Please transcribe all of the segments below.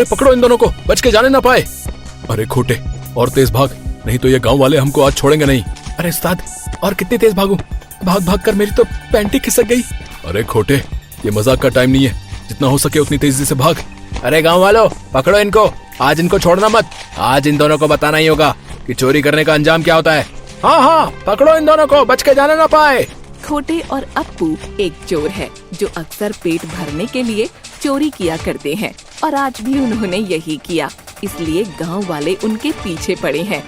अरे पकड़ो इन दोनों को, बच के जाने ना पाए। अरे खोटे, और तेज भाग, नहीं तो ये गांव वाले हमको आज छोड़ेंगे नहीं। अरे उस्ताद, और कितनी तेज भागूं? भाग भाग कर मेरी तो पैंट ही खिसक गई। अरे खोटे, ये मजाक का टाइम नहीं है, जितना हो सके उतनी तेजी से भाग। अरे गांव वालों, पकड़ो इनको, आज इनको छोड़ना मत। आज इन दोनों को बताना ही होगा कि चोरी करने का अंजाम क्या होता है। हाँ हाँ, पकड़ो इन दोनों को, बच के जाने ना पाए। खोटे और अप्पू एक चोर है जो अक्सर पेट भरने के लिए चोरी किया करते हैं, और आज भी उन्होंने यही किया, इसलिए गांव वाले उनके पीछे पड़े हैं।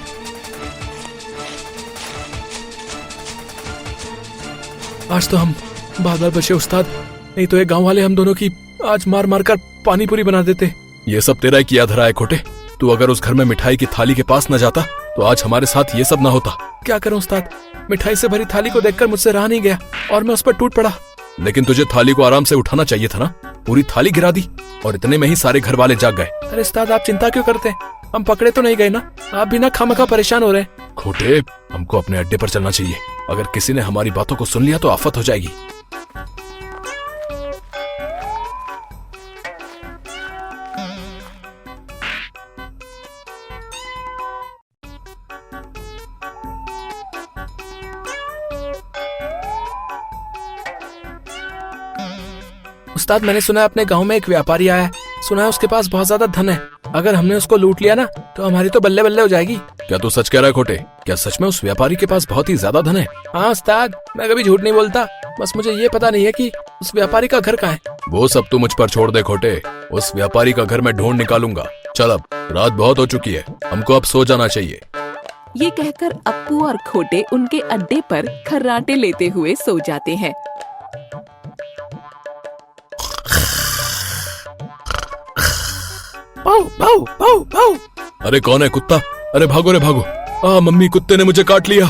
आज तो हम बादल बचे उस्ताद, नहीं तो ये गांव वाले हम दोनों की आज मार मार कर पानी पूरी बना देते। ये सब तेरा ही किया धरा है खोटे। तू अगर उस घर में मिठाई की थाली के पास न जाता तो आज हमारे साथ ये सब ना होता। क्या करूं उस्ताद, मिठाई से भरी थाली को देखकर मुझसे रहा नहीं गया और मैं उस पर टूट पड़ा। लेकिन तुझे थाली को आराम से उठाना चाहिए था ना, पूरी थाली गिरा दी और इतने में ही सारे घर वाले जाग गए। अरे उस्ताद, आप चिंता क्यों करते हैं, हम पकड़े तो नहीं गए ना, आप भी ना खामखा परेशान हो रहे हैं। खोटे, हमको अपने अड्डे पर चलना चाहिए, अगर किसी ने हमारी बातों को सुन लिया तो आफत हो जाएगी। उस्ताद, मैंने सुना है अपने गांव में एक व्यापारी आया है, सुना है उसके पास बहुत ज्यादा धन है, अगर हमने उसको लूट लिया ना तो हमारी तो बल्ले बल्ले हो जाएगी। क्या तू सच कह रहा है खोटे? क्या सच में उस व्यापारी के पास बहुत ही ज्यादा धन है? हाँ उस्ताद, मैं कभी झूठ नहीं बोलता, बस मुझे ये पता नहीं है कि उस व्यापारी का घर कहाँ है। वो सब तू मुझ पर छोड़ दे खोटे, उस व्यापारी का घर मैं ढूंढ निकालूंगा। चल अब रात बहुत हो चुकी है, हमको अब सो जाना चाहिए। ये कहकर अप्पू और खोटे उनके अड्डे पर खर्राटे लेते हुए सो जाते हैं। पाउ, पाउ, पाउ, पाउ। अरे कौन है कुत्ता? अरे भागो रे भागो, मम्मी कुत्ते ने मुझे काट लिया।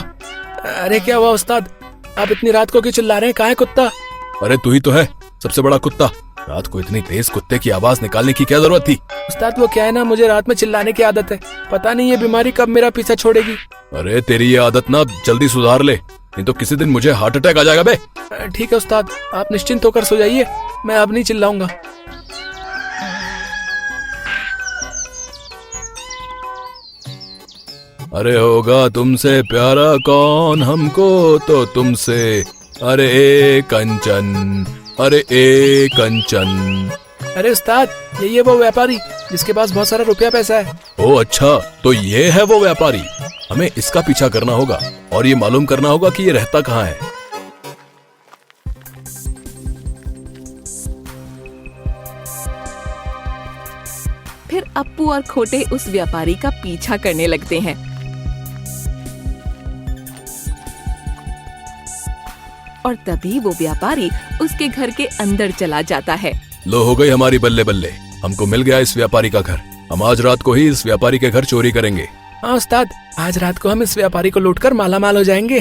अरे क्या हुआ उस्ताद, आप इतनी रात को क्यों चिल्ला रहे हैं, कहाँ है कुत्ता? अरे तू ही तो है सबसे बड़ा कुत्ता, रात को इतनी तेज कुत्ते की आवाज निकालने की क्या जरूरत थी? उस्ताद वो क्या है ना, मुझे रात में चिल्लाने की आदत है, पता नहीं ये बीमारी कब मेरा पीछा छोड़ेगी। अरे तेरी ये आदत ना जल्दी सुधार ले, नहीं तो किसी दिन मुझे हार्ट अटैक आ जाएगा बे। ठीक है उस्ताद, आप निश्चिंत होकर सो जाइए, मैं अब नहीं चिल्लाऊंगा। अरे होगा तुमसे प्यारा कौन हमको तो तुमसे, अरे ए कंचन, अरे ए कंचन। अरे उस्ताद, यही है वो व्यापारी जिसके पास बहुत सारा रुपया पैसा है। ओ अच्छा, तो ये है वो व्यापारी, हमें इसका पीछा करना होगा और ये मालूम करना होगा कि ये रहता कहाँ है। फिर अप्पू और खोटे उस व्यापारी का पीछा करने लगते हैं। और तभी वो व्यापारी उसके घर के अंदर चला जाता है। लो हो गई हमारी बल्ले बल्ले, हमको मिल गया इस व्यापारी का घर, हम आज रात को ही इस व्यापारी के घर चोरी करेंगे। हाँ उस्ताद, आज रात को हम इस व्यापारी को लूटकर माला माल हो जाएंगे।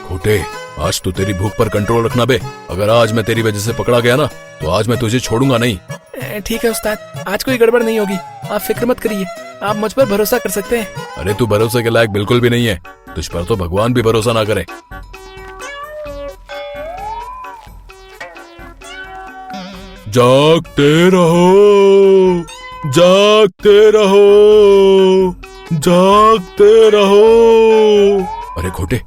खोटे, आज तो तेरी भूख पर कंट्रोल रखना बे, अगर आज मैं तेरी वजह से पकड़ा गया ना तो आज मैं तुझे छोड़ूंगा नहीं। ठीक है उस्ताद, आज कोई गड़बड़ नहीं होगी, आप फिक्र मत करिए, आप मुझ पर भरोसा कर सकते हैं। अरे तू भरोसे के लायक बिल्कुल भी नहीं है, तुझ पर तो भगवान भी भरोसा ना करे। जागते रहो, जागते रहो, जागते रहो। अरे खोटे,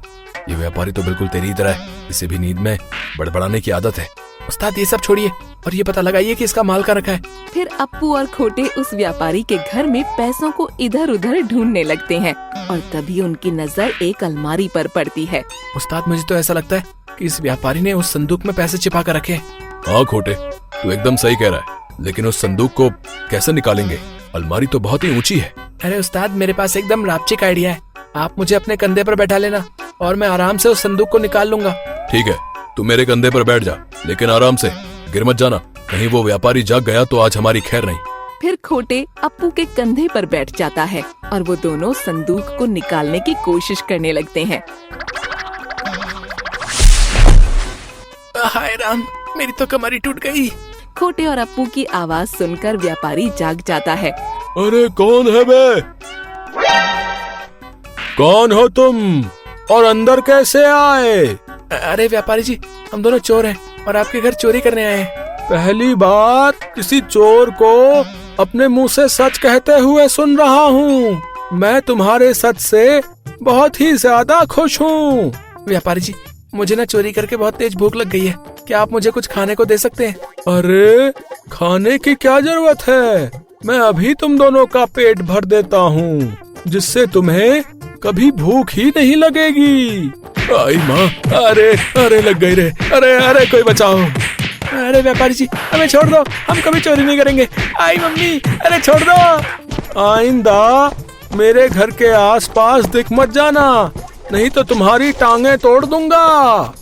ये व्यापारी तो बिल्कुल तेरी तरह है, इसे भी नींद में बड़बड़ाने की आदत है। उस्ताद ये सब छोड़िए और ये पता लगाइए कि इसका माल कहाँ रखा है। फिर अप्पू और खोटे उस व्यापारी के घर में पैसों को इधर उधर ढूंढने लगते हैं और तभी उनकी नजर एक अलमारी पर पड़ती है। उस्ताद मुझे तो ऐसा लगता है कि इस व्यापारी ने उस संदूक में पैसे छिपा कर रखे हैं। हाँ खोटे, तू एकदम सही कह रहा है, लेकिन उस संदूक को कैसे निकालेंगे, अलमारी तो बहुत ही ऊंची है। अरे उस्ताद, मेरे पास एकदम रापचिक आइडिया है, आप मुझे अपने कंधे पर बैठा लेना और मैं आराम से उस संदूक को निकाल लूंगा। ठीक है, तू मेरे कंधे पर बैठ जा, लेकिन आराम से, गिर मत जाना, कहीं वो व्यापारी जाग गया तो आज हमारी खैर नहीं। फिर खोटे अप्पू के कंधे पर बैठ जाता है और वो दोनों संदूक को निकालने की कोशिश करने लगते हैं। हाय राम, मेरी तो कमर ही टूट गई। खोटे और अप्पू की आवाज सुनकर व्यापारी जाग जाता है अरे कौन है बे? कौन हो तुम और अंदर कैसे आए? अरे व्यापारी जी, हम दोनों चोर हैं और आपके घर चोरी करने आए हैं। पहली बार किसी चोर को अपने मुंह से सच कहते हुए सुन रहा हूँ। मैं तुम्हारे सच से बहुत ही ज्यादा खुश हूँ। व्यापारी जी, मुझे ना चोरी करके बहुत तेज भूख लग गई है, क्या आप मुझे कुछ खाने को दे सकते हैं? अरे खाने की क्या जरूरत है, मैं अभी तुम दोनों का पेट भर देता हूँ, जिससे तुम्हें कभी भूख ही नहीं लगेगी। आई माँ, अरे अरे लग गई रे, अरे अरे कोई बचाओ। अरे व्यापारी जी, हमें छोड़ दो, हम कभी चोरी नहीं करेंगे। आई मम्मी, अरे छोड़ दो। आइंदा मेरे घर के आसपास दिख मत जाना, नहीं तो तुम्हारी टांगे तोड़ दूंगा।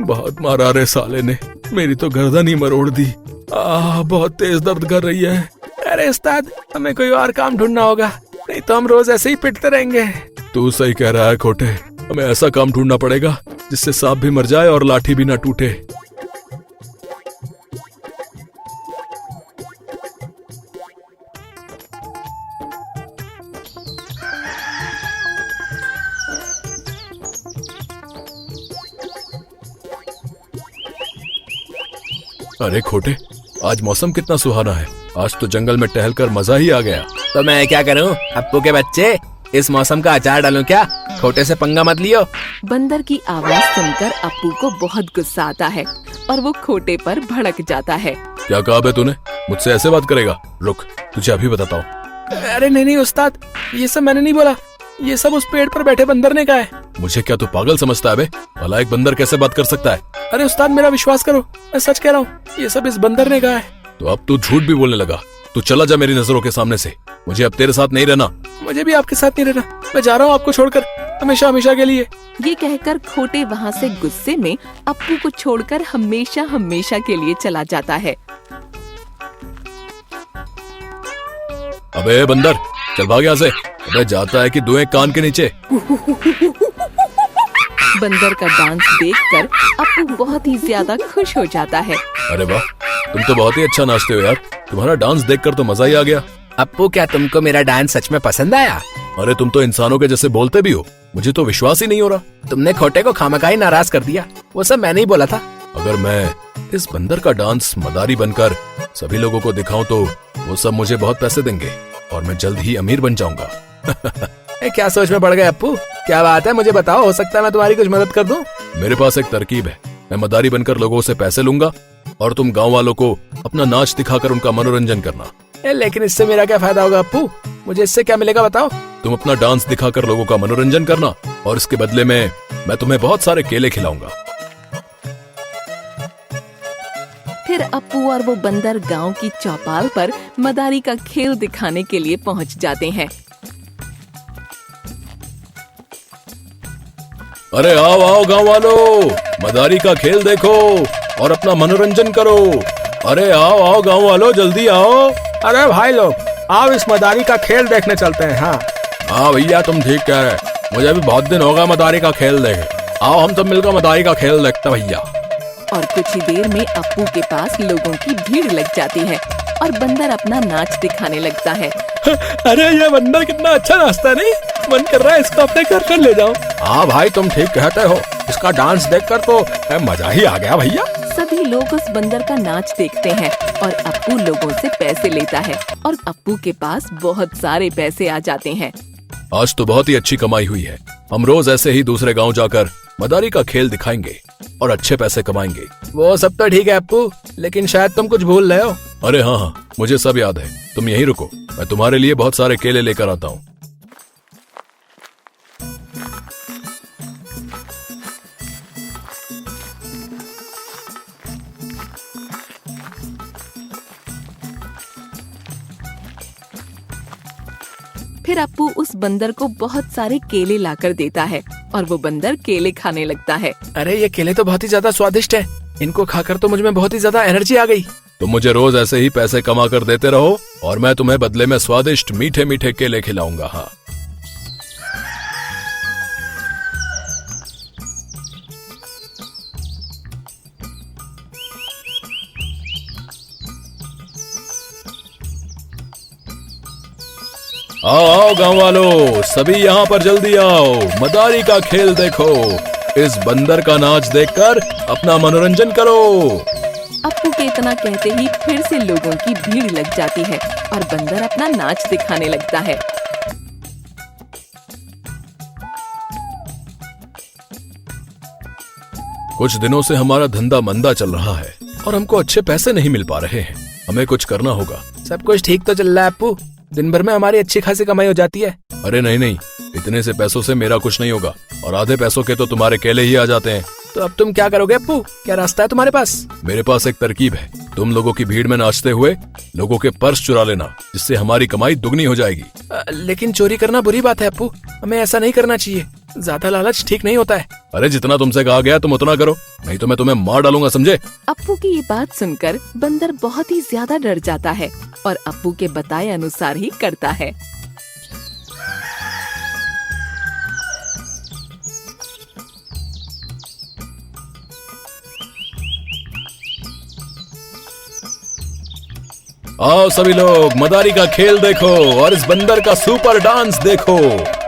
बहुत मारा रे साले ने, मेरी तो गर्दन ही मरोड़ दी। बहुत तेज दर्द कर रही है। अरे उस्ताद, हमें कोई और काम ढूंढना होगा, नहीं तो हम रोज ऐसे ही पिटते रहेंगे। तू सही कह रहा है खोटे, हमें ऐसा काम ढूंढना पड़ेगा जिससे सांप भी मर जाए और लाठी भी ना टूटे। अरे खोटे, आज मौसम कितना सुहाना है, आज तो जंगल में टहलकर मजा ही आ गया। तो मैं क्या करूं अप्पू के बच्चे, इस मौसम का अचार डालूं क्या? खोटे से पंगा मत लियो। बंदर की आवाज सुनकर अप्पू को बहुत गुस्सा आता है और वो खोटे पर भड़क जाता है। क्या कहा बे तूने? मुझसे ऐसे बात करेगा? रुक, तुझे अभी बताता हूँ। अरे नहीं नहीं उस्ताद, ये सब मैंने नहीं बोला, ये सब उस पेड़ पर बैठे बंदर ने कहा है। मुझे क्या तू पागल समझता है बे? भला एक बंदर कैसे बात कर सकता है? अरे उस्ताद, मेरा विश्वास करो, मैं सच कह रहा हूँ, ये सब इस बंदर ने कहा है। तो अब तू झूठ भी बोलने लगा। तू चला जा मेरी नजरों के सामने से, मुझे अब तेरे साथ नहीं रहना। मुझे भी आपके साथ नहीं रहना, मैं जा रहा हूँ आपको छोड़कर, हमेशा हमेशा के लिए। ये कहकर खोटे वहाँ से गुस्से में अप्पू को छोड़कर हमेशा हमेशा के लिए चला जाता है। अबे बंदर, चल भाग यहाँ से। अबे जाता है कि दो एक कान के नीचे। बंदर का डांस देखकर अप्पू बहुत ही ज्यादा खुश हो जाता है। अरे वाह, तुम तो बहुत ही अच्छा नाचते हो यार, तुम्हारा डांस देखकर तो मजा ही आ गया। अप्पू, क्या तुमको मेरा डांस सच में पसंद आया? अरे तुम तो इंसानों के जैसे बोलते भी हो, मुझे तो विश्वास ही नहीं हो रहा। तुमने खोटे को खामखाई नाराज कर दिया, वो सब मैंने ही बोला था। अगर मैं इस बंदर का डांस मदारी बनकर सभी लोगों को दिखाऊं तो वो सब मुझे बहुत पैसे देंगे और मैं जल्द ही अमीर बन जाऊंगा। क्या सोच में पड़ गए अप्पू? क्या बात है, मुझे बताओ, हो सकता है मैं तुम्हारी कुछ मदद कर दूं। मेरे पास एक तरकीब है, मैं मदारी बनकर लोगों से पैसे लूंगा और तुम गांव वालों को अपना नाच दिखाकर उनका मनोरंजन करना। लेकिन इससे मेरा क्या फायदा होगा अप्पू? मुझे इससे क्या मिलेगा बताओ? तुम अपना डांस दिखाकर लोगों का मनोरंजन करना और इसके बदले में मैं तुम्हें बहुत सारे केले खिलाऊंगा। फिर अप्पू और वो बंदर गांव की चौपाल पर मदारी का खेल दिखाने के लिए पहुंच जाते हैं। अरे आओ आओ गांव वालों, मदारी का खेल देखो और अपना मनोरंजन करो। अरे आओ आओ गांव वालों, जल्दी आओ। अरे भाई लोग, आओ इस मदारी का खेल देखने चलते हैं। हाँ भैया, तुम ठीक कह रहे, मुझे भी बहुत दिन हो गया मदारी का खेल देखे। आओ हम सब मिलकर मदारी का खेल देखते भैया। और कुछ ही देर में अप्पू के पास लोगों की भीड़ लग जाती है और बंदर अपना नाच दिखाने लगता है। अरे ये बंदर कितना अच्छा नाचता है, नहीं? मन कर रहा है इसको अपने घर कर ले जाऊं। हाँ भाई, तुम ठीक कहते हो, इसका डांस देखकर तो मजा ही आ गया भैया। सभी लोग उस बंदर का नाच देखते हैं और अप्पू लोगों से पैसे लेता है और अप्पू के पास बहुत सारे पैसे आ जाते हैं। आज तो बहुत ही अच्छी कमाई हुई है, हम रोज ऐसे ही दूसरे गांव जाकर मदारी का खेल दिखाएंगे और अच्छे पैसे कमाएंगे। वो सब तो ठीक है अप्पू, लेकिन शायद तुम कुछ भूल रहे हो। अरे हाँ हाँ, मुझे सब याद है, तुम यहीं रुको, मैं तुम्हारे लिए बहुत सारे केले लेकर आता हूँ। फिर अप्पू उस बंदर को बहुत सारे केले लाकर देता है और वो बंदर केले खाने लगता है। अरे ये केले तो बहुत ही ज्यादा स्वादिष्ट हैं, इनको खाकर तो मुझ में बहुत ही ज्यादा एनर्जी आ गई। तुम मुझे रोज ऐसे ही पैसे कमा कर देते रहो और मैं तुम्हें बदले में स्वादिष्ट मीठे मीठे केले खिलाऊंगा। हाँ, आओ आओ गांव वालों, सभी यहाँ पर जल्दी आओ, मदारी का खेल देखो। इस बंदर का नाच देखकर अपना मनोरंजन करो। अप्पू के इतना कहते ही फिर से लोगों की भीड़ लग जाती है और बंदर अपना नाच दिखाने लगता है। कुछ दिनों से हमारा धंधा मंदा चल रहा है और हमको अच्छे पैसे नहीं मिल पा रहे हैं। हमें कुछ करना होगा। सब कुछ ठीक तो चल रहा है अप्पू, दिन भर में हमारी अच्छी खासी कमाई हो जाती है। अरे नहीं नहीं, इतने से पैसों से मेरा कुछ नहीं होगा और आधे पैसों के तो तुम्हारे केले ही आ जाते हैं। तो अब तुम क्या करोगे अप्पू? क्या रास्ता है तुम्हारे पास? मेरे पास एक तरकीब है। तुम लोगों की भीड़ में नाचते हुए लोगों के पर्स चुरा लेना, जिससे हमारी कमाई दुगनी हो जाएगी। लेकिन चोरी करना बुरी बात है अप्पू, हमें ऐसा नहीं करना चाहिए। ज्यादा लालच ठीक नहीं होता है। अरे जितना तुमसे कहा गया तुम उतना करो, नहीं तो मैं तुम्हें मार डालूंगा, समझे? अप्पू की ये बात सुनकर बंदर बहुत ही ज्यादा डर जाता है और अप्पू के बताए अनुसार ही करता है। आओ सभी लोग, मदारी का खेल देखो और इस बंदर का सुपर डांस देखो।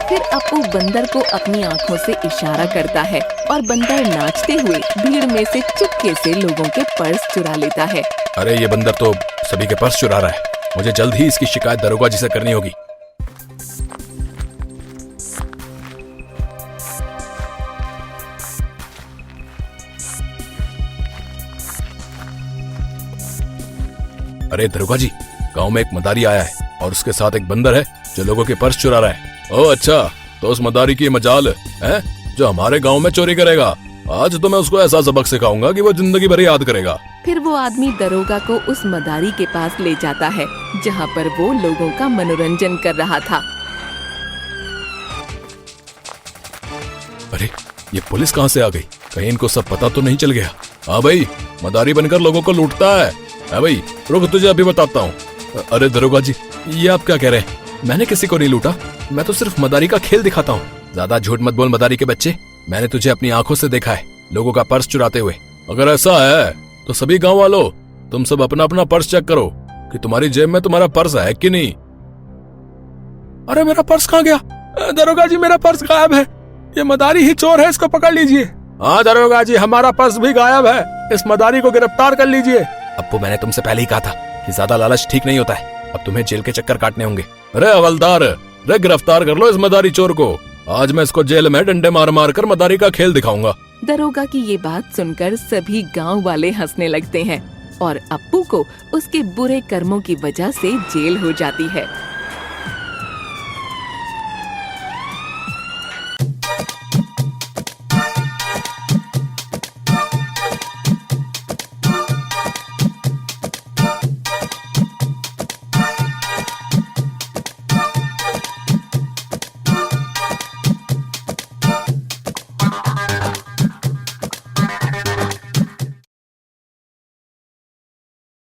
फिर अप्पू बंदर को अपनी आँखों से इशारा करता है और बंदर नाचते हुए भीड़ में से चुपके से लोगों के पर्स चुरा लेता है। अरे ये बंदर तो सभी के पर्स चुरा रहा है। मुझे जल्द ही इसकी शिकायत दरोगा जी से करनी होगी। अरे दरोगा जी, गांव में एक मदारी आया है और उसके साथ एक बंदर है जो लोगों के पर्स चुरा रहा है। ओह अच्छा, तो उस मदारी की मजाल है जो हमारे गांव में चोरी करेगा। आज तो मैं उसको ऐसा सबक सिखाऊंगा कि वो जिंदगी भर याद करेगा। फिर वो आदमी दरोगा को उस मदारी के पास ले जाता है जहाँ पर वो लोगों का मनोरंजन कर रहा था। अरे ये पुलिस कहाँ से आ गई? कहीं इनको सब पता तो नहीं चल गया? हाँ भाई, मदारी बनकर लोगों को लूटता है। हाँ भाई रुक, तुझे अभी बताता हूँ। अरे दरोगा जी, ये आप क्या कह रहे हैं? मैंने किसी को नहीं लूटा, मैं तो सिर्फ मदारी का खेल दिखाता हूँ। ज्यादा झूठ मत बोल मदारी के बच्चे, मैंने तुझे अपनी आंखों से देखा है लोगों का पर्स चुराते हुए। अगर ऐसा है तो सभी गांव वालों, तुम सब अपना अपना पर्स चेक करो कि तुम्हारी जेब में तुम्हारा पर्स है कि नहीं। अरे मेरा पर्स कहाँ गया? दरोगा जी मेरा पर्स गायब है, ये मदारी ही चोर है, इसको पकड़ लीजिए। हाँ दरोगा जी, हमारा पर्स भी गायब है, इस मदारी को गिरफ्तार कर लीजिए। अप्पू मैंने तुमसे पहले ही कहा था कि ज्यादा लालच ठीक नहीं होता है, अब तुम्हें जेल के चक्कर काटने होंगे। अरे हवलदार, रे गिरफ्तार कर लो इस मदारी चोर को। आज मैं इसको जेल में डंडे मार मार कर मदारी का खेल दिखाऊंगा। दरोगा की ये बात सुनकर सभी गांव वाले हंसने लगते हैं और अप्पू को उसके बुरे कर्मों की वजह से जेल हो जाती है।